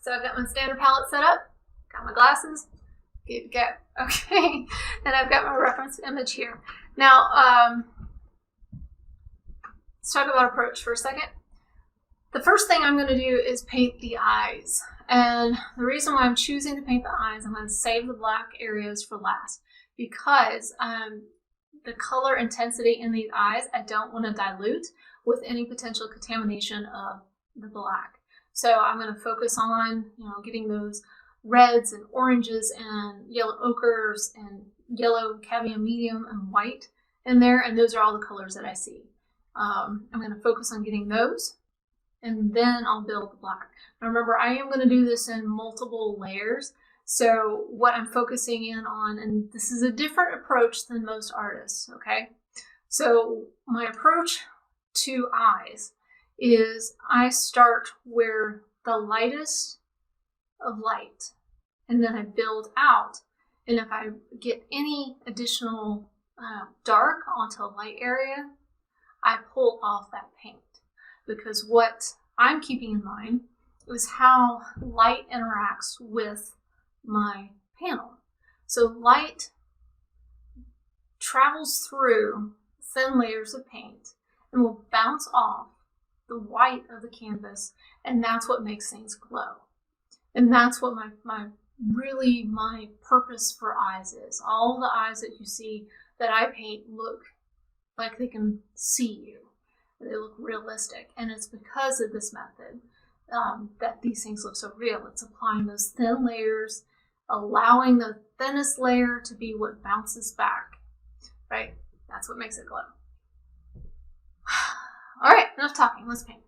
So I've got my standard palette set up, got my glasses, good to go. Okay, and I've got my reference image here. Now, let's talk about approach for a second. The first thing I'm going to do is paint the eyes. And the reason why I'm choosing to paint the eyes, I'm going to save the black areas for last, because the color intensity in these eyes, I don't want to dilute with any potential contamination of the black. So I'm going to focus on, getting those reds and oranges and yellow ochres and yellow cadmium medium and white in there. And those are all the colors that I see. I'm going to focus on getting those, and then I'll build the black. Now remember, I am going to do this in multiple layers. So what I'm focusing in on, and this is a different approach than most artists, okay? So my approach to eyes is I start where the lightest of light, and then I build out. And if I get any additional dark onto a light area, I pull off that paint, because what I'm keeping in mind is how light interacts with my panel. So light travels through thin layers of paint and will bounce off the white of the canvas, and that's what makes things glow. And that's what my purpose for eyes is. All the eyes that you see that I paint look like they can see you. They look realistic, and it's because of this method that these things look so real. It's applying those thin layers, allowing the thinnest layer to be what bounces back, right? That's what makes it glow. All right, enough talking, let's paint.